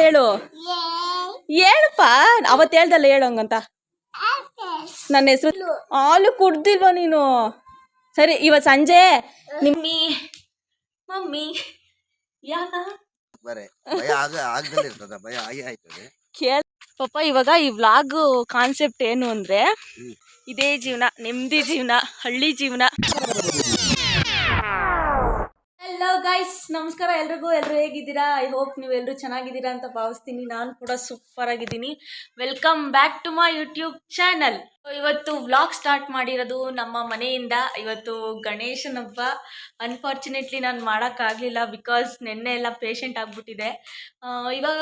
ಹೇಳು ಹೇಳಪ್ಪ. ಅವತ್ತು ಹೇಳ್ದಲ್ಲ ಹೇಳು ಹಂಗಂತ. ನನ್ನ ಹೆಸರು ಹಾಲು ಕುಡ್ದಿಲ್ವ ನೀನು? ಸರಿ, ಇವತ್ತು ಸಂಜೆ ನಿಮ್ಮಿ ಮಮ್ಮಿ ಯಾಕ ಕೇಳ ಪಾಪ. ಇವಾಗ ಈ ವ್ಲಾಗ್ ಕಾನ್ಸೆಪ್ಟ್ ಏನು ಅಂದರೆ, ಇದೇ ಜೀವನ, ನೆಮ್ಮದಿ ಜೀವನ, ಹಳ್ಳಿ ಜೀವನ. ಹಲೋ ಗೈಸ್, ನಮಸ್ಕಾರ ಎಲ್ರಿಗೂ. ಎಲ್ಲರೂ ಹೇಗಿದ್ದೀರಾ? ಐ ಹೋಪ್ ನೀವೆಲ್ಲರೂ ಚೆನ್ನಾಗಿದ್ದೀರಾ ಅಂತ ಭಾವಿಸ್ತೀನಿ. ನಾನು ಕೂಡ ಸೂಪರ್ ಆಗಿದ್ದೀನಿ. Welcome back to my YouTube channel. ಇವತ್ತು ವ್ಲಾಗ್ ಸ್ಟಾರ್ಟ್ ಮಾಡಿರೋದು ನಮ್ಮ ಮನೆಯಿಂದ. ಇವತ್ತು ಗಣೇಶನ ಹಬ್ಬ. ಅನ್ಫಾರ್ಚುನೇಟ್ಲಿ ನಾನು ಮಾಡೋಕ್ಕಾಗಲಿಲ್ಲ, ಬಿಕಾಸ್ ನೆನ್ನೆ ಎಲ್ಲ ಪೇಷಂಟ್ ಆಗಿಬಿಟ್ಟಿದೆ. ಇವಾಗ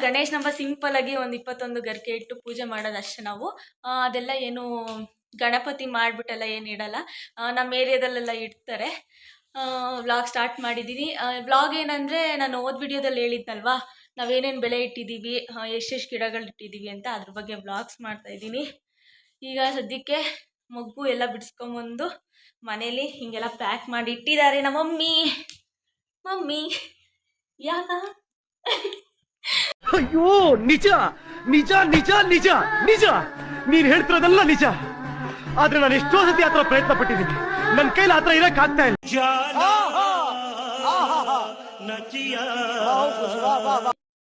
ಗಣೇಶನ ಹಬ್ಬ ಸಿಂಪಲ್ಲಾಗಿ ಒಂದು 21 ಗರಿಕೆ ಇಟ್ಟು ಪೂಜೆ ಮಾಡೋದು ಅಷ್ಟೇ ನಾವು. ಅದೆಲ್ಲ ಏನು ಗಣಪತಿ ಮಾಡಿಬಿಟ್ಟೆಲ್ಲ ಏನು ಇಡಲ್ಲ, ನಮ್ಮ ಏರಿಯಾದಲ್ಲೆಲ್ಲ ಇಡ್ತಾರೆ. ವ್ಲಾಗ್ ಸ್ಟಾರ್ಟ್ ಮಾಡಿದ್ದೀನಿ. ವ್ಲಾಗ್ ಏನಂದರೆ, ನಾನು ಓದ್ ವಿಡಿಯೋದಲ್ಲಿ ಹೇಳಿದ್ನಲ್ವಾ ನಾವೇನೇನು ಬೆಳೆ ಇಟ್ಟಿದ್ದೀವಿ, ಎಷ್ಟೆಷ್ಟು ಗಿಡಗಳು ಇಟ್ಟಿದ್ದೀವಿ ಅಂತ, ಅದ್ರ ಬಗ್ಗೆ ವ್ಲಾಗ್ಸ್ ಮಾಡ್ತಾಯಿದ್ದೀನಿ. ಈಗ ಸದ್ಯಕ್ಕೆ ಮಗು ಎಲ್ಲ ಬಿಡಿಸ್ಕೊಂಬಂದು ಮನೇಲಿ ಹಿಂಗೆಲ್ಲ ಪ್ಯಾಕ್ ಮಾಡಿ ಇಟ್ಟಿದ್ದಾರೆ ನಮ್ಮ ಮಮ್ಮಿ. ಯಾಕ? ಅಯ್ಯೋ, ನಿಜ ನಿಜ ನಿಜ ನಿಜ ನಿಜ ನೀನ್ ಹೇಳ್ತಿರೋದೆಲ್ಲ ನಿಜ. ಆದ್ರೆ ನಾನು ಎಷ್ಟೋ ಸತಿ ಆತರ ಪ್ರಯತ್ನ ಪಟ್ಟಿದ್ದೀನಿ, ನನ್ನ ಕೈಲಿ ಆತರ ಇರಕ್ ಆಗ್ತಾ ಇಲ್ಲ.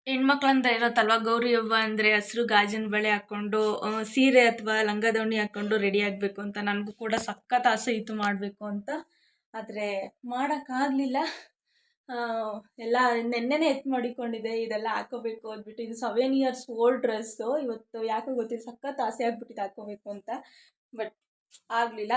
ಹೆಣ್ಮಕ್ಳಂತ ಇರತ್ತಲ್ವ, ಗೌರಿ ಹಬ್ಬ ಅಂದರೆ ಹಸಿರು ಗಾಜಿನ ಬಳೆ ಹಾಕ್ಕೊಂಡು ಸೀರೆ ಅಥವಾ ಲಂಗ ದಾವಣಿ ಹಾಕ್ಕೊಂಡು ರೆಡಿ ಆಗಬೇಕು ಅಂತ ನನಗೂ ಕೂಡ ಸಖತ್ ಆಸೆ ಇತ್ತು ಮಾಡಬೇಕು ಅಂತ. ಆದರೆ ಮಾಡೋಕ್ಕಾಗಲಿಲ್ಲ. ಎಲ್ಲ ನೆನ್ನೆನೇ ಎತ್ತು ಮಾಡಿಕೊಂಡಿದ್ದೆ, ಇದೆಲ್ಲ ಹಾಕೋಬೇಕು ಅಂದ್ಬಿಟ್ಟು. ಇದು 7 years ಓಲ್ಡ್ ಡ್ರೆಸ್ಸು. ಇವತ್ತು ಯಾಕೋ ಗೊತ್ತಿಲ್ಲ, ಸಖತ್ ಆಸೆ ಆಗ್ಬಿಟ್ಟಿದೆ ಹಾಕೋಬೇಕು ಅಂತ, ಬಟ್ ಆಗಲಿಲ್ಲ.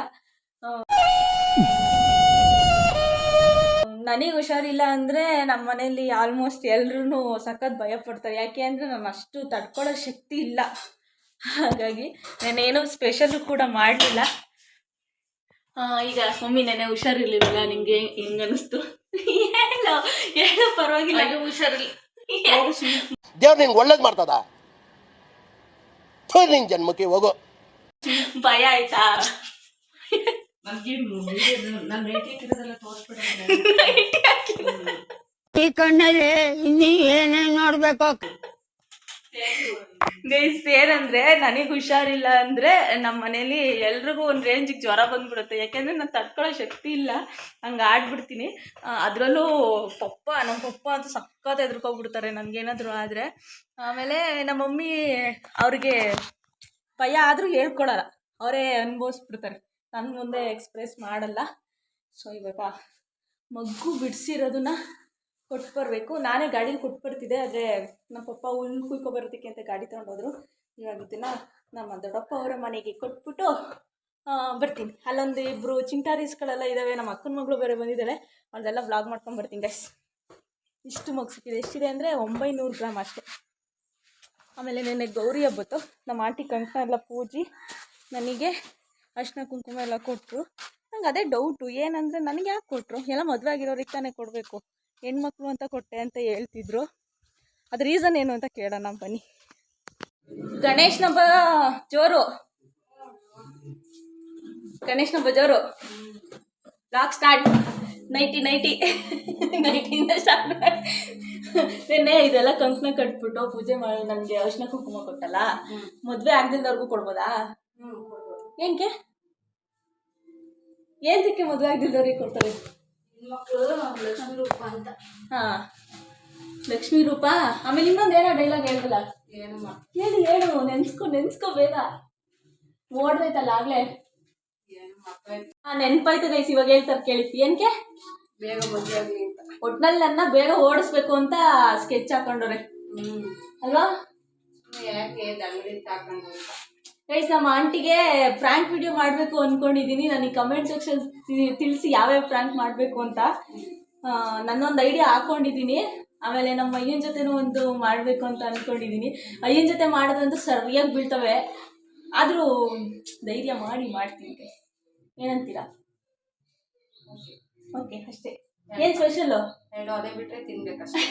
ನನಗೆ ಹುಷಾರಿಲ್ಲ ಅಂದರೆ ನಮ್ಮ ಮನೇಲಿ ಆಲ್ಮೋಸ್ಟ್ ಎಲ್ಲರೂ ಸಖತ್ ಭಯ ಪಡ್ತಾರೆ. ಯಾಕೆ ಅಂದರೆ ನಾನು ಅಷ್ಟು ತಡ್ಕೊಳ್ಳೋ ಶಕ್ತಿ ಇಲ್ಲ. ಹಾಗಾಗಿ ನಾನೇನು ಸ್ಪೆಷಲ್ಲು ಕೂಡ ಮಾಡಲಿಲ್ಲ. ಈಗ ಮಮ್ಮಿ ನೆನೆ ಹುಷಾರಿರ್ಲಿಲ್ಲ, ನಿಂಗೆ ಹೆಂಗೆ ಅನ್ನಿಸ್ತು? ಹೇಳೋ ಪರವಾಗಿಲ್ಲ. ಹುಷಾರಿಲ್ಲ, ದೇವ್ರು ನಿಂಗೆ ಒಳ್ಳೇದು ಮಾಡ್ತದ, ನಿಂಗೆ ಜನ್ಮಕ್ಕೆ ಹೋಗೋ. ಭಯ ಆಯ್ತಾ? ಈ ಕಣ್ಣಲ್ಲಿ ಇನ್ನೀ ಏನೇನು ನೋಡ್ಬೇಕು. ಗೈಸ್, ಏನಂದರೆ ನನಗೆ ಹುಷಾರಿಲ್ಲ ಅಂದರೆ ನಮ್ಮ ಮನೇಲಿ ಎಲ್ರಿಗೂ ಒಂದು ರೇಂಜಿಗೆ ಜ್ವರ ಬಂದ್ಬಿಡುತ್ತೆ. ಯಾಕೆಂದರೆ ನಾನು ತಡ್ಕೊಳ್ಳೋ ಶಕ್ತಿ ಇಲ್ಲ, ಹಂಗೆ ಆಡ್ಬಿಡ್ತೀನಿ. ಅದರಲ್ಲೂ ನಮ್ಮ ಪಪ್ಪ ಅಂತೂ ಸಖತ್ ಹೆದರ್ಕೊಬಿಡ್ತಾರೆ ನನಗೇನಾದರೂ ಆದರೆ. ಆಮೇಲೆ ನಮ್ಮ ಮಮ್ಮಿ ಅವ್ರಿಗೆ ಭಯ ಆದರೂ ಹೇಳ್ಕೊಡಲ್ಲ, ಅವರೇ ಅನುಭವಿಸ್ಬಿಡ್ತಾರೆ, ನನ್ನ ಮುಂದೆ ಎಕ್ಸ್ಪ್ರೆಸ್ ಮಾಡಲ್ಲ. ಸೊ ಇವಾಗ ಮಗು ಬಿಡಿಸಿರೋದನ್ನ ಕೊಟ್ಟು ಬರಬೇಕು. ನಾನೇ ಗಾಡೀಲಿ ಕೊಟ್ಟು ಬರ್ತಿದ್ದೆ, ಆದರೆ ನಮ್ಮ ಪಪ್ಪ ಹುಲ್ಲು ಕುಯ್ಕೊಬರೋದಕ್ಕೆ ಅಂತ ಗಾಡಿ ತೊಗೊಂಡೋದ್ರು. ಇವಾಗ ಇದನ್ನು ನಮ್ಮ ದೊಡ್ಡಪ್ಪ ಅವರ ಮನೆಗೆ ಕೊಟ್ಬಿಟ್ಟು ಬರ್ತೀನಿ. ಅಲ್ಲೊಂದು 2 ಚಿಂಟಾರೀಸ್ಗಳೆಲ್ಲ ಇದ್ದಾವೆ. ನಮ್ಮ ಅಕ್ಕನ ಮಗಳು ಬೇರೆ ಬಂದಿದ್ದಾಳೆ, ಅದೆಲ್ಲ ವ್ಲಾಗ್ ಮಾಡ್ಕೊಂಡು ಬರ್ತೀನಿ ಗೈಸ್. ಇಷ್ಟು ಮಗು ಸಿಕ್ಕಿದೆ. ಎಷ್ಟಿದೆ ಅಂದರೆ 900 ಗ್ರಾಮ್ ಅಷ್ಟೇ. ಆಮೇಲೆ ನೆನ್ನೆ ಗೌರಿ ಹಬ್ಬತ್ತು ನಮ್ಮ ಆಂಟಿ ಕಂಕಣ ಎಲ್ಲ ಪೂಜಿ ನನಗೆ ಅರ್ಶಿನ ಕುಂಕುಮ ಎಲ್ಲ ಕೊಟ್ಟರು. ನಂಗೆ ಅದೇ ಡೌಟು, ಏನಂದರೆ ನನಗೆ ಯಾಕೆ ಕೊಟ್ಟರು? ಎಲ್ಲ ಮದುವೆ ಆಗಿರೋರಿಗೆ ತಾನೇ ಕೊಡಬೇಕು, ಹೆಣ್ಮಕ್ಳು ಅಂತ ಕೊಟ್ಟೆ ಅಂತ ಹೇಳ್ತಿದ್ರು. ಅದು ರೀಸನ್ ಏನು ಅಂತ ಕೇಳೋಣ ಬನ್ನಿ. ಗಣೇಶನ ಹಬ್ಬ ಜೋರು, ಗಣೇಶನ ಹಬ್ಬ ಜೋರು. Lock start. ನೈಟಿಂದ ಸ್ಟಾರ್ಟ್ ಮಾಡಿ ನೆನ್ನೆ ಇದೆಲ್ಲ ಕಂಕಣ ಕಟ್ಬಿಟ್ಟು ಪೂಜೆ ಮಾಡಿ ನನಗೆ ಅರ್ಶಿನ ಕುಂಕುಮ ಕೊಟ್ಟಲ್ಲ, ಮದುವೆ ಆಗದಿದ್ದವ್ರಿಗೂ ಕೊಡ್ಬೋದಾ? ಏನಕ್ಕೆ ಮದುವೆ ಆಗದಿದ್ದವ್ರಿಗೆ ಕೊಡ್ತಾರೆ? ಲಕ್ಷ್ಮೀ ರೂಪ ಅಂತ. ಹಾಂ, ಲಕ್ಷ್ಮೀ ರೂಪ. ಆಮೇಲೆ ಇನ್ನೊಂದು ಏನೋ ಡೈಲಾಗ್ ಹೇಳ್ದಲ್ಲ, ಹೇಳು ನೆನ್ಸ್ಕೊ ಬೇಗ. ಓಡ್ದೈತಲ್ಲ ಆಗ್ಲೇ. ನೆನ್ಪಾಯ್ತು ಗೈಸ್, ಇವಾಗ ಹೇಳ್ತಾರೆ ಕೇಳಿ. ಏನಕ್ಕೆ ಬೇಗ ಮದುವೆ ಆಗಲಿ ಅಂತ, ಒಟ್ನಲ್ಲಿ ನನ್ನ ಬೇಗ ಓಡಿಸ್ಬೇಕು ಅಂತ ಸ್ಕೆಚ್ ಹಾಕೊಂಡವ್ರೆ ಅಲ್ವಾ? ಯಾಕೆ ದಂಗಡಿ ಹಾಕೊಂಡು ಗೈಸ್, ನಮ್ಮ ಆಂಟಿಗೆ ಪ್ರ್ಯಾಂಕ್ ವಿಡಿಯೋ ಮಾಡಬೇಕು ಅಂದ್ಕೊಂಡಿದ್ದೀನಿ. ನನಗೆ ಕಮೆಂಟ್ ಸೆಕ್ಷನ್ ತಿಳಿಸಿ ಯಾವ್ಯಾವ ಪ್ರ್ಯಾಂಕ್ ಮಾಡಬೇಕು ಅಂತ. ನನ್ನೊಂದು ಐಡಿಯಾ ಹಾಕ್ಕೊಂಡಿದ್ದೀನಿ. ಆಮೇಲೆ ನಮ್ಮ ಅಯ್ಯನ ಜೊತೆನೂ ಒಂದು ಮಾಡಬೇಕು ಅಂತ ಅಂದ್ಕೊಂಡಿದ್ದೀನಿ. ಅಯ್ಯನ ಜೊತೆ ಮಾಡೋದಂತೂ ಸರಿಯಾಗಿ ಬೀಳ್ತವೆ, ಆದರೂ ಧೈರ್ಯ ಮಾಡ್ತೀನಿ. ಏನಂತೀರಾ? ಓಕೆ ಅಷ್ಟೇ. ಏನು ಸ್ಪೆಷಲ್ಲು? ಅದೇ ಬಿಟ್ಟರೆ ತಿನ್ಬೇಕಷ್ಟೇ.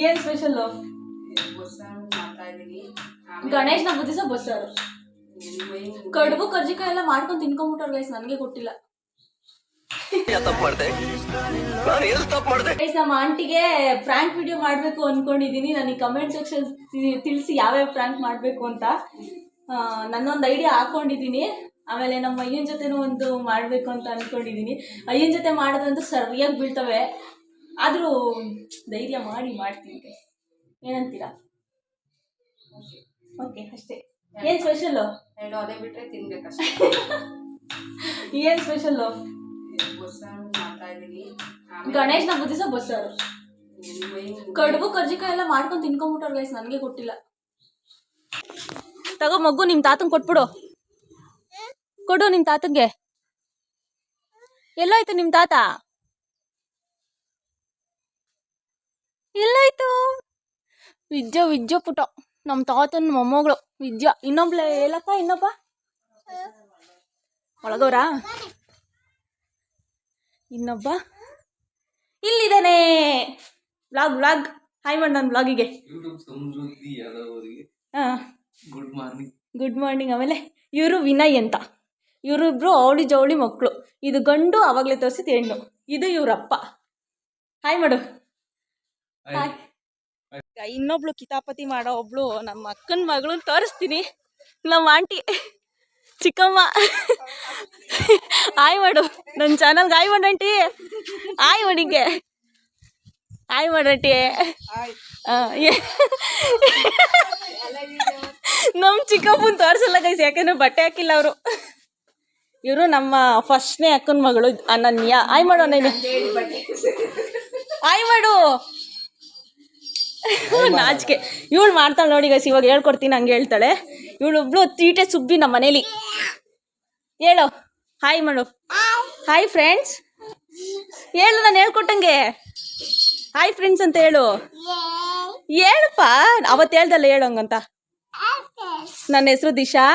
ಏನು ಸ್ಪೆಷಲ್ಲು? ಗಣೇಶನ ಹಬ್ಬದ ದಿವಸ ಬಸ್ಸಾರು, ಕಡುಬು ಕರ್ಜಿಕಾಯಿ ಎಲ್ಲ ಮಾಡ್ಕೊಂಡು ತಿನ್ಕೊಂಬಿಟ್ಟವ್ರು ಗೈಸ್, ನನಗೆ ಕೊಟ್ಟಿಲ್ಲ. ಗೈಸ್, ನಮ್ಮ ಆಂಟಿಗೆ ಪ್ರ್ಯಾಂಕ್ ವಿಡಿಯೋ ಮಾಡಬೇಕು ಅಂದ್ಕೊಂಡಿದ್ದೀನಿ. ನನಗೆ ಕಮೆಂಟ್ ಸೆಕ್ಷನ್ ತಿಳಿಸಿ ಯಾವ್ಯಾವ ಪ್ರ್ಯಾಂಕ್ ಮಾಡಬೇಕು ಅಂತ. ನನ್ನೊಂದು ಐಡಿಯಾ ಹಾಕೊಂಡಿದ್ದೀನಿ. ಆಮೇಲೆ ನಮ್ಮ ಅಯ್ಯನ ಜೊತೆನೂ ಒಂದು ಮಾಡಬೇಕು ಅಂತ ಅಂದ್ಕೊಂಡಿದ್ದೀನಿ. ಅಯ್ಯನ ಜೊತೆ ಮಾಡೋದಂತೂ ಸರಿಯಾಗಿ ಬೀಳ್ತವೆ. ಆದರೂ ಧೈರ್ಯ ಮಾಡ್ತೀನಿ. ಏನಂತೀರಾ? ಓಕೆ, ಅಷ್ಟೇ. ಏನು ಸ್ಪೆಷಲ್ಲು? ಹೇಳು, ಅದೇ ಬಿಟ್ಟರೆ ತಿನ್ಬೇಕಷ್ಟೇ. ಏನು ಸ್ಪೆಷಲ್ಲು? ಬಸ್ಸಾರು ಮಾಡ್ತಾ ಇದ್ದೀನಿ. ಗಣೇಶನ ಹಬ್ಬದ ದಿವಸ ಬಸ್ಸಾರು, ಕಡುಬು ಕರ್ಜಿಕಾಯಿ ಎಲ್ಲ ಮಾಡ್ಕೊಂಡು ತಿನ್ಕೊಂಬಿಟ್ಟವ್ರು ಗೈಸ್. ನನಗೆ ಕೊಟ್ಟಿಲ್ಲ. ತಗೋ ಮಗು, ನಿಮ್ಮ ತಾತಂಗೆ ಕೊಟ್ಬಿಡು. ಕೊಡು ನಿಮ್ಮ ತಾತಂಗೆ. ಎಲ್ಲೋಯ್ತು ನಿಮ್ಮ ತಾತ? ಎಲ್ಲೋಯ್ತು? ವಿದ್ಯಾ ಪುಟ, ನಮ್ಮ ತಾತನ ಮೊಮ್ಮಗಳು ವಿದ್ಯಾ. ಇನ್ನೊಬ್ಳೆ ಹೇಳಕ್ಕ, ಇನ್ನೊಬ್ಬ ಒಳಗವ್ರ, ಇನ್ನೊಬ್ಬ ಇಲ್ಲಿದ್ದಾನೆ. ವ್ಲಾಗ್ ಹಾಯ್ ಮಾಡಿ ನನ್ನ ವ್ಲಾಗಿಗೆ. ಹಾಂ, ಗುಡ್ ಮಾರ್ನಿಂಗ್. ಆಮೇಲೆ ಇವರು ವಿನಯ್ ಅಂತ, ಇವರಿಬ್ರು ಅವಳಿ ಜವಳಿ ಮಕ್ಕಳು. ಇದು ಗಂಡು, ಆವಾಗಲೇ ತೋರಿಸಿದ ಹೆಣ್ಣು. ಇದು ಇವರಪ್ಪ. ಹಾಯ್ ಮಾಡು. ಹಾಯ್. ಇನ್ನೊಬ್ಳು ಕಿತಾಪತಿ ಮಾಡೋ ಒಬ್ಳು ನಮ್ಮ ಅಕ್ಕನ ಮಗಳು ತೋರಿಸ್ತೀನಿ. ನಮ್ಮ ಆಂಟಿ ಚಿಕ್ಕಮ್ಮ. ಹಾಯ್ ಮಾಡು ನನ್ನ ಚಾನಲ್ಗೆ. ಹಾಯ್ ಮಾಡು ಆಂಟಿ. ಹಾಯ್ ಮಾಡಿಗೆ. ಹಾಯ್ ಮಾಡಂಟಿ. ನಮ್ಮ ಚಿಕ್ಕಪ್ಪನ ತೋರಿಸಲ್ಲ ಗೈಸ್, ಯಾಕೆಂದ್ರೆ ಬಟ್ಟೆ ಹಾಕಿಲ್ಲ ಅವರು. ಇವರು ನಮ್ಮ ಫಸ್ಟ್ನೇ ಅಕ್ಕನ ಮಗಳು ಅನನ್ಯ. ಹಾಯ್ ಮಾಡು ಅನನ್ಯ. ಹಾಯ್ ಮಾಡು. ನಾಚಿಕೆ ಇವಳು ಮಾಡ್ತಾಳೆ ನೋಡಿ ಗೈಸ್. ಇವಾಗ ಹೇಳ್ಕೊಡ್ತೀನಿ, ಹಂಗೆ ಹೇಳ್ತಾಳೆ. ಇವಳೊಬ್ಳು ತೀಟೆ ಸುಬ್ಬಿ ನಮ್ಮ ಮನೇಲಿ. ಹೇಳು ಹಾಯ್ ಮಾಡು. ಹಾಯ್ ಫ್ರೆಂಡ್ಸ್ ಹೇಳು, ನಾನು ಹೇಳ್ಕೊಟ್ಟಂಗೆ. ಹಾಯ್ ಫ್ರೆಂಡ್ಸ್ ಅಂತ ಹೇಳು. ಹೇಳಪ್ಪ, ಅವತ್ತು ಹೇಳ್ದಲ್ಲ ಹೇಳಂಗಂತ. ನನ್ನ ಹೆಸರು ದಿಶಾ.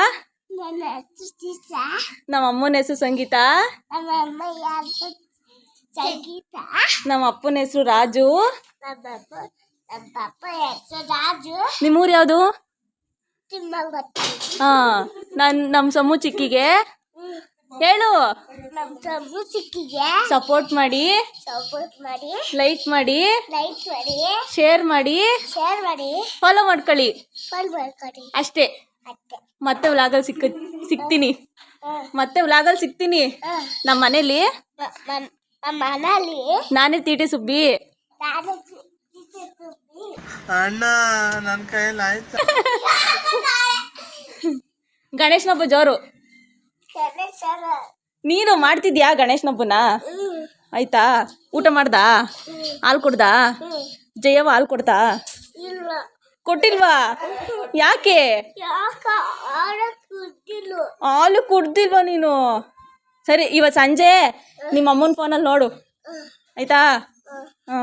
ನಮ್ಮ ಅಮ್ಮನ ಹೆಸರು ಸಂಗೀತ. ನಮ್ಮ ಅಪ್ಪನ ಹೆಸರು ರಾಜು. ನಿಮ್ಮೂರು ಯಾವುದು? ಹಾ, ನಮ್ಮ ಸಮೂ ಚಿಕ್ಕಿಗೆ ಹೇಳು. ಸಪೋರ್ಟ್ ಮಾಡಿ, ಲೈಕ್ ಮಾಡಿ, ಶೇರ್ ಮಾಡಿ, ಫಾಲೋ ಮಾಡ್ಕೊಳ್ಳಿ ಅಷ್ಟೇ. ಮತ್ತೆ ವ್ಲಾಗಲ್ಲಿ ಸಿಗ್ತೀನಿ. ಮತ್ತೆ ವ್ಲಾಗಲ್ಲಿ ಸಿಗ್ತೀನಿ. ನಮ್ಮ ಮನೇಲಿ ನಾನೇ ತೀಟೆ ಸುಬ್ಬಿ. ಅಣ್ಣ ನನ್ನ ಕೈಯಲ್ಲಿ ಆಯ್ತು. ಗಣೇಶನ ಹಬ್ಬ ಜೋರು. ನೀನು ಮಾಡ್ತಿದ್ಯಾ ಗಣೇಶನ ಹಬ್ಬನ? ಆಯ್ತಾ? ಊಟ ಮಾಡ್ದಾ? ಹಾಲು ಕೊಡ್ದಾ? ಜಯವ ಹಾಲು ಕೊಡ್ತಾ? ಕೊಟ್ಟಿಲ್ವಾ? ಯಾಕೆ? ಹಾಲು ಕುಡ್ದಿಲ್ವಾ ನೀನು? ಸರಿ, ಇವತ್ತು ಸಂಜೆ ನಿಮ್ಮ ಅಮ್ಮನ ಫೋನಲ್ಲಿ ನೋಡು ಆಯ್ತಾ? ಹ್ಞೂ.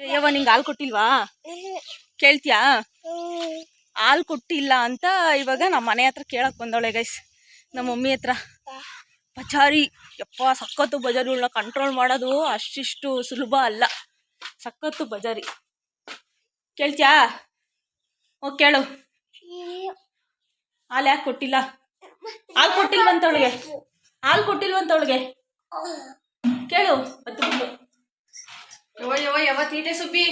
ಜಯವ ನಿಂಗೆ ಹಾಲು ಕೊಟ್ಟಿಲ್ವಾ? ಕೇಳ್ತೀಯಾ? ಹಾಲು ಕೊಟ್ಟಿಲ್ಲ ಅಂತ ಇವಾಗ ನಮ್ಮ ಮನೆ ಹತ್ರ ಕೇಳಕ್ಕೆ ಬಂದವಳೆ ಗೈಸ್, ನಮ್ಮ ಮಮ್ಮಿ ಹತ್ರ. ಬಜಾರಿ ಯಪ್ಪ, ಸಖತ್ತು ಬಜಾರಿಗಳನ್ನ ಕಂಟ್ರೋಲ್ ಮಾಡೋದು ಅಷ್ಟಿಷ್ಟು ಸುಲಭ ಅಲ್ಲ. ಸಖತ್ತು ಬಜಾರಿ. ಕೇಳ್ತೀಯಾ? ಹೋಗಿ ಕೇಳು. ಹಾಲು ಯಾಕೆ ಕೊಟ್ಟಿಲ್ಲ? ಹಾಲು ಕೊಟ್ಟಿಲ್ವಂತವಳಿಗೆ. ಹಾಲು ಕೊಟ್ಟಿಲ್ವಂತವಳಿಗೆ ಕೇಳು. ತೀಟೆ ಸುಬ್ಬಿ.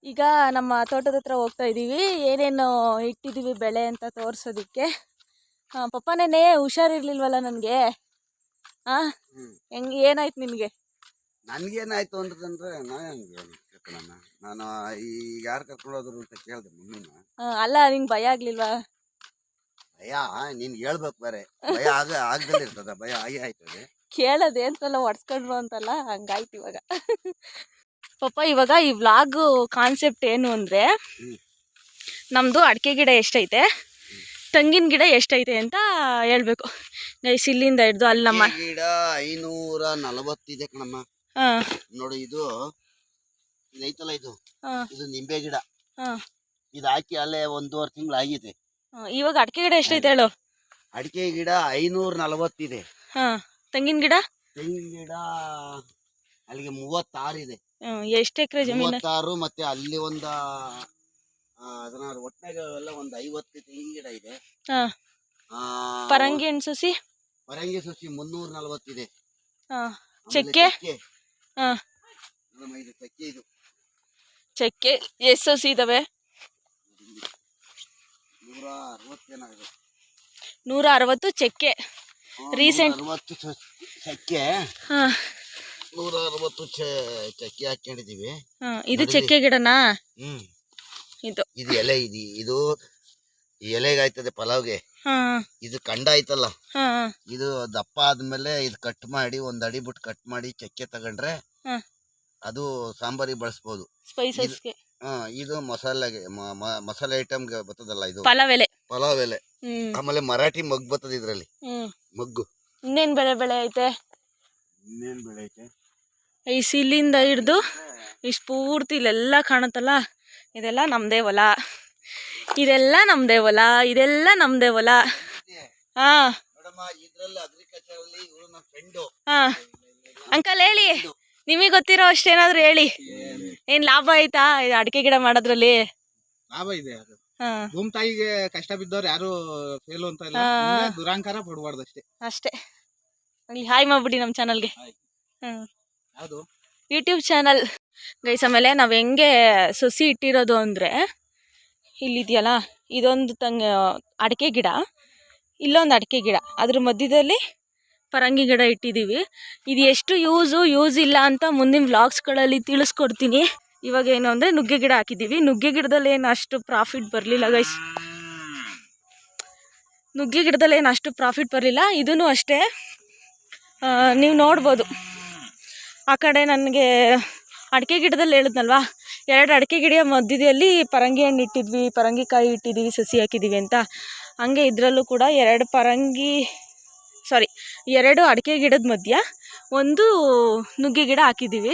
ಈಗ ನಮ್ಮ ತೋಟದ ಹತ್ರ ಹೋಗ್ತಾ ಇದ್ದೀವಿ. ಏನೇನು ಇಟ್ಟಿದ್ದೀವಿ ಬೆಳೆ ಅಂತ ತೋರಿಸೋದಕ್ಕೆ. ಪಪ್ಪ ನೆನ್ನೆ ಹುಷಾರಿರ್ಲಿಲ್ವಲ್ಲ ನನಗೆ. ಹೆಂಗೆ ಏನಾಯ್ತು ನಿನಗೆ? ನನಗೇನಾಯ್ತು ಅಂತಂದ್ರೆ ನಾನು ಈಗ ಯಾರು ಕರ್ಕೊಂಡೋದ್ರು ಅಂತ ಕೇಳಿದೆ ಮಮ್ಮಿನ. ಅಲ್ಲ, ನಿಂಗೆ ಭಯ ಆಗ್ಲಿಲ್ವಾ? ಭಯ ನೀನ್ ಹೇಳ್ಬೇಕು, ಬೇರೆ ಭಯ ಆಗದಲ್ಲಿ ಇರ್ತದ, ಭಯ ಆಗಿ ಆಯ್ತದೆ. ಕೇಳೋದೆ ಅಂತಲ್ಲ, ಹೊಡ್ಸ್ಕೊಂಡ್ರು ಅಂತಲ್ಲ, ಹಂಗಾಯ್ತು ಇವಾಗ. ಪಪ್ಪ ಇವಾಗ ಈ ವ್ಲಾಗ್ ಕಾನ್ಸೆಪ್ಟ್ ಏನು ಅಂದರೆ, ನಮ್ಮದು ಅಡಿಕೆ ಗಿಡ ಎಷ್ಟೈತೆ, ತೆಂಗಿನ ಗಿಡ ಎಷ್ಟೈತೆ ಅಂತ ಹೇಳ್ಬೇಕು ಗೈಸ್. ಇಲ್ಲಿಂದ ಹಿಡ್ದು ಅಲ್ಲಿ ನಮ್ಮ ಗಿಡ 540 ಇದೆ ಕಣಮ್ಮ. ನೋಡಿ, ಇದು ಐತಲ್ಲ, ಇದು ನಿಂಬೆ ಗಿಡ. ಇದು ಹಾಕಿ ಅಲ್ಲೇ 1.5 ತಿಂಗಳು ಆಗಿದೆ. ಇವಾಗ ಅಡಿಕೆ ಗಿಡ ಎಷ್ಟೈತೆ ಹೇಳು? ಅಡಿಕೆ ಗಿಡ 540 ಇದೆ. ತೆಂಗಿನ ಗಿಡ ಅಲ್ಲಿಗೆ 36 ಇದೆ. ಎಷ್ಟು ಎಕರೆ ಜಮೀನು? 36. ಮತ್ತೆ ಅಲ್ಲಿ ಒಂದು 16 ಒಟ್ಟಾಗ ಎಲ್ಲ ಒಂದು 50 ತೆಂಗಿನ ಗಿಡ ಇದೆ. ಪರಂಗಿ ಹಣ್ಣು ಸಸಿ ಪರಂಗಿ ಸಸಿ 340 ಇದೆ. ಹಾಂ ಆಮೇಲೆ ಚಕ್ಕೆ ಹಾಂ ನೋಡಮ್ಮ, ಇದು ಚಕ್ಕೆ. ಇದು ಚಕ್ಕೆ ಎಷ್ಟು ಸಸಿ ಇದ್ದಾವೆ? 160 ಏನಾಗಿದೆ. 160 ಚಕ್ಕೆ ರೀಸೆಂಟ್ 160 ಚಕ್ಕೆ. ಹಾಂ 160 ಚಕ್ಕೆ ಹಾಕೊಂಡಿದೀವಿ. ಹಾಂ ಇದು ಚಕ್ಕೆ ಗಿಡನಾ? ಇದು ಇದು ಎಲೆ ಇದು ಈ ಎಲೆಗೆ ಆಯ್ತದೆ ಪಲಾವ್ಗೆ. ಹಾಂ ಇದು ಕಂಡ ಆಯ್ತಲ್ಲ, ಹಾಂ ಇದು ದಪ್ಪ ಆದ್ಮೇಲೆ ಇದು ಕಟ್ ಮಾಡಿ 1 ಅಡಿ ಬಿಟ್ಟು ಕಟ್ ಮಾಡಿ ಚಕ್ಕೆ ತಗೊಂಡ್ರೆ ಹಾಂ ಅದು ಸಾಂಬಾರಿಗೆ ಬಳಸ್ಬೋದು. ಸ್ಪೈಸಸ್ಗೆ. ಇದು ಮಸಾಲೆಗೆ ಮಸಾಲೆ ಐಟಮ್ಗೆ ಬರ್ತದಲ್ಲ, ಇದು ಪಲಾವ್ ಎಲೆ. ಪಲಾವ್ ಎಲೆ. ಆಮೇಲೆ ಮರಾಠಿ ಮಗ್ ಬರ್ತದೆ ಇದ್ರಲ್ಲಿ, ಮಗ್ಗು. ಇನ್ನೇನ್ ಬೆಳೆ ಐತೆ? ಇನ್ನೇನ್ ಬೆಳೆ ಐತೆ? ಈ ಸಿಲಿಂದ ಹಿಡ್ದು ಇಷ್ಟು ಪೂರ್ತಿ ಇಲ್ಲೆಲ್ಲ ಕಾಣುತ್ತಲ್ಲ, ಇದೆಲ್ಲ ನಮ್ದೇ ಹೊಲ, ಇದೆಲ್ಲ ನಮ್ದೇ ಹೊಲ, ಇದೆಲ್ಲ ನಮ್ದೇ ಹೊಲ. ಹಾ ನೋಡಮ್ಮ, ಇದ್ರಲ್ಲಿ ಅಗ್ರಿಕಲ್ಚರ್ ಅಲ್ಲಿ ಇವರು ನನ್ನ ಫ್ರೆಂಡು. ಹಾ ಅಂಕಲ್ ಹೇಳಿ, ನಿಮಗೆ ಗೊತ್ತಿರೋ ಅಷ್ಟೇನಾದ್ರು ಹೇಳಿ. ಏನ್ ಲಾಭ ಆಯ್ತಾ ಅಡಿಕೆ ಗಿಡ ಮಾಡೋದ್ರಲ್ಲಿ? ಲಾಭ ಇದೆ. ಅದು ಹಾ ಭೂಮಿ ತಾಯಿಗೆ ಕಷ್ಟ ಬಿದ್ದವ್ರು ಯಾರು ಫೇಲು ಅಂತ ಇಲ್ಲ, ದುರಾಂಕಾರ ಪಡಬಾರ್ದು ಅಷ್ಟೇ. ಅಷ್ಟೇ. ಅಲ್ಲಿ ಹಾಯ್ ಮಾಡ್ಬಿಡಿ ನಮ್ಮ ಚಾನಲ್ಗೆ. ಯಾವುದು ಯೂಟ್ಯೂಬ್ ಚಾನಲ್ ಗೈಸ್. ಆಮೇಲೆ ನಾವು ಹೆಂಗೆ ಸಸಿ ಇಟ್ಟಿರೋದು ಅಂದರೆ, ಇಲ್ಲಿದೆಯಲ್ಲ ಇದೊಂದು ಅಡಿಕೆ ಗಿಡ, ಇಲ್ಲೊಂದು ಅಡಿಕೆ ಗಿಡ, ಅದ್ರ ಮಧ್ಯದಲ್ಲಿ ಪರಂಗಿ ಗಿಡ ಇಟ್ಟಿದ್ದೀವಿ. ಇದು ಎಷ್ಟು ಯೂಸ್ ಇಲ್ಲ ಅಂತ ಮುಂದಿನ ವ್ಲಾಗ್ಸ್ಗಳಲ್ಲಿ ತಿಳಿಸ್ಕೊಡ್ತೀನಿ. ಇವಾಗ ಏನು ಅಂದರೆ ನುಗ್ಗೆ ಗಿಡ ಹಾಕಿದ್ದೀವಿ. ನುಗ್ಗೆ ಗಿಡದಲ್ಲಿ ಏನು ಅಷ್ಟು ಪ್ರಾಫಿಟ್ ಬರಲಿಲ್ಲ ಗೈಸ್, ನುಗ್ಗೆ ಗಿಡದಲ್ಲಿ ಏನು ಅಷ್ಟು ಪ್ರಾಫಿಟ್ ಬರಲಿಲ್ಲ. ಇದೂ ಅಷ್ಟೇ, ನೀವು ನೋಡ್ಬೋದು. ಆ ಕಡೆ ನನಗೆ ಅಡಿಕೆ ಗಿಡದಲ್ಲಿ ಹೇಳಿದ್ನಲ್ವಾ, 2 ಅಡಿಕೆ ಗಿಡ ಮಧ್ಯದಲ್ಲಿ ಪರಂಗಿ ಹಣ್ಣು ಇಟ್ಟಿದ್ವಿ, ಪರಂಗಿಕಾಯಿ ಇಟ್ಟಿದ್ದೀವಿ, ಸಸಿ ಹಾಕಿದ್ದೀವಿ ಅಂತ. ಹಂಗೆ ಇದರಲ್ಲೂ ಕೂಡ 2 ಅಡಿಕೆ ಗಿಡದ ಮಧ್ಯ 1 ನುಗ್ಗೆ ಗಿಡ ಹಾಕಿದ್ದೀವಿ.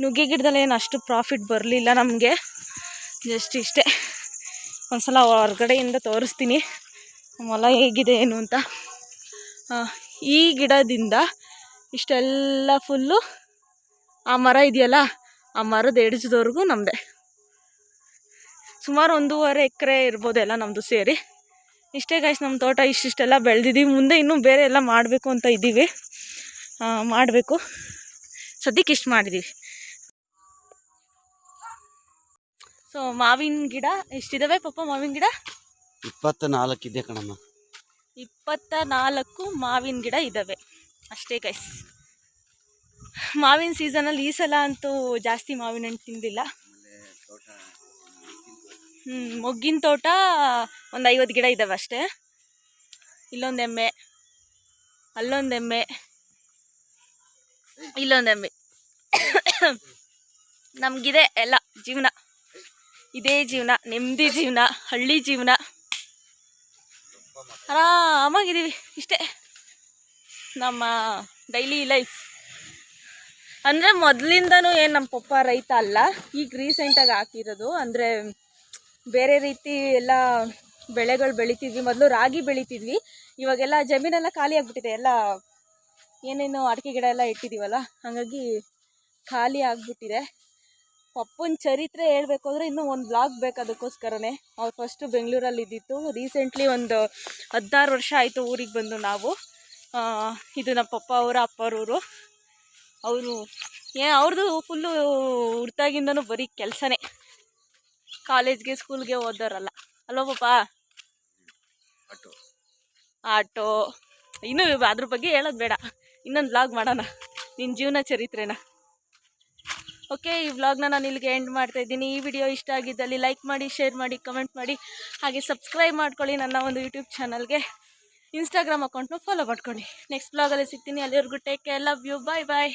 ನುಗ್ಗೆ ಗಿಡದಲ್ಲಿ ಏನು ಅಷ್ಟು ಪ್ರಾಫಿಟ್ ಬರಲಿಲ್ಲ ನಮಗೆ, ಜಸ್ಟ್ ಇಷ್ಟೇ. ಒಂದ್ಸಲ ಹೊರಗಡೆಯಿಂದ ತೋರಿಸ್ತೀನಿ ಹೊಲ ಹೇಗಿದೆ ಏನು ಅಂತ. ಈ ಗಿಡದಿಂದ ಇಷ್ಟೆಲ್ಲ ಫುಲ್ಲು ಆ ಮರ ಇದೆಯಲ್ಲ, ಆ ಮರದ ಎಡ್ಜದವರೆಗೂ ನಮ್ಮದೇ. ಸುಮಾರು 1.5 ಎಕರೆ ಇರ್ಬೋದೆಲ್ಲ ನಮ್ಮದು ಸೇರಿ. ಇಷ್ಟೇ ಗೈಸ್, ನಮ್ಮ ತೋಟ ಇಷ್ಟಿಷ್ಟೆಲ್ಲ ಬೆಳೆದಿದ್ದೀವಿ. ಮುಂದೆ ಇನ್ನೂ ಬೇರೆ ಎಲ್ಲ ಮಾಡಬೇಕು ಅಂತ ಇದ್ದೀವಿ, ಮಾಡಬೇಕು. ಸದ್ಯಕ್ಕೆ ಇಷ್ಟು ಮಾಡಿದ್ದೀವಿ. ಸೊ ಮಾವಿನ ಗಿಡ ಎಷ್ಟಿದ್ದಾವೆ ಪಪ್ಪ? ಮಾವಿನ ಗಿಡ 24 ಇದೆ ಕಣಮ್ಮ. 24 ಮಾವಿನ ಗಿಡ ಇದ್ದಾವೆ ಅಷ್ಟೇ ಗೈಸ್. ಮಾವಿನ ಸೀಸನಲ್ಲಿ ಈ ಸಲ ಅಂತೂ ಜಾಸ್ತಿ ಮಾವಿನ ಹಣ್ಣು ತಿಂದಿಲ್ಲ. ಮೊಗ್ಗಿನ ತೋಟ ಒಂದು 50 ಗಿಡ ಇದ್ದಾವೆ ಅಷ್ಟೇ. ಇಲ್ಲೊಂದು ಎಮ್ಮೆ, ಅಲ್ಲೊಂದು ಎಮ್ಮೆ, ಇಲ್ಲೊಂದು ಎಮ್ಮೆ. ನಮಗಿದೆ ಎಲ್ಲ ಜೀವನ, ಇದೇ ಜೀವನ, ನೆಮ್ಮದಿ ಜೀವನ, ಹಳ್ಳಿ ಜೀವನ, ಆರಾಮಾಗಿದ್ದೀವಿ. ಇಷ್ಟೇ ನಮ್ಮ ಡೈಲಿ ಲೈಫ್. ಅಂದರೆ ಮೊದಲಿಂದನೂ ಏನು ನಮ್ಮ ಪಪ್ಪ ರೈತ ಅಲ್ಲ, ಈಗ ರೀಸೆಂಟಾಗಿ ಹಾಕಿರೋದು. ಅಂದರೆ ಬೇರೆ ರೀತಿ ಎಲ್ಲ ಬೆಳೆಗಳು ಬೆಳಿತಿದ್ವಿ. ಮೊದಲು ರಾಗಿ ಬೆಳಿತಿದ್ವಿ, ಇವಾಗೆಲ್ಲ ಜಮೀನೆಲ್ಲ ಖಾಲಿ ಆಗಿಬಿಟ್ಟಿದೆ. ಎಲ್ಲ ಏನೇನು ಅಡಿಕೆ ಗಿಡ ಎಲ್ಲ ಇಟ್ಟಿದ್ದೀವಲ್ಲ, ಹಾಗಾಗಿ ಖಾಲಿ ಆಗಿಬಿಟ್ಟಿದೆ. ಪಪ್ಪನ ಚರಿತ್ರೆ ಹೇಳಬೇಕು ಅಂದರೆ ಇನ್ನೂ ಒಂದು ಬ್ಲಾಗ್ ಬೇಕು. ಅದಕ್ಕೋಸ್ಕರನೇ ಅವ್ರು ಫಸ್ಟು ಬೆಂಗಳೂರಲ್ಲಿ ಇದ್ದಿತ್ತು. ರೀಸೆಂಟ್ಲಿ ಒಂದು 16 ವರ್ಷ ಆಯಿತು ಊರಿಗೆ ಬಂದು ನಾವು. ಇದು ನಮ್ಮ ಪಪ್ಪ ಅವರ ಅಪ್ಪರೂರು. ಅವ್ರದ್ದು ಫುಲ್ಲು ಹುಡ್ತಾಗಿಂದನೂ ಬರೀ ಕೆಲಸನೇ, ಕಾಲೇಜ್ಗೆ ಸ್ಕೂಲ್ಗೆ ಓದೋರಲ್ಲ ಅಲ್ವಾ ಪಪ್ಪ? ಆಟೋ. ಇನ್ನೂ ಅದ್ರ ಬಗ್ಗೆ ಹೇಳೋದು ಬೇಡ, ಇನ್ನೊಂದು ವ್ಲಾಗ್ ಮಾಡೋಣ ನಿನ್ನ ಜೀವನ ಚರಿತ್ರೆನ. ಓಕೆ, ಈ ವ್ಲಾಗ್ನ ನಾನು ಇಲ್ಲಿಗೆ ಎಂಡ್ ಮಾಡ್ತಾಯಿದ್ದೀನಿ. ಈ ವಿಡಿಯೋ ಇಷ್ಟ ಆಗಿದ್ದಲ್ಲಿ ಲೈಕ್ ಮಾಡಿ, ಶೇರ್ ಮಾಡಿ, ಕಮೆಂಟ್ ಮಾಡಿ, ಹಾಗೆ ಸಬ್ಸ್ಕ್ರೈಬ್ ಮಾಡ್ಕೊಳ್ಳಿ ನನ್ನ ಒಂದು ಯೂಟ್ಯೂಬ್ ಚಾನಲ್ಗೆ. ಇನ್ಸ್ಟಾಗ್ರಾಮ್ ಅಕೌಂಟ್ನ ಫಾಲೋ ಮಾಡ್ಕೊಳ್ಳಿ. ನೆಕ್ಸ್ಟ್ ವ್ಲಾಗಲ್ಲಿ ಸಿಗ್ತೀನಿ. ಅಲ್ಲಿವರೆಗೂ take care, love you, bye bye.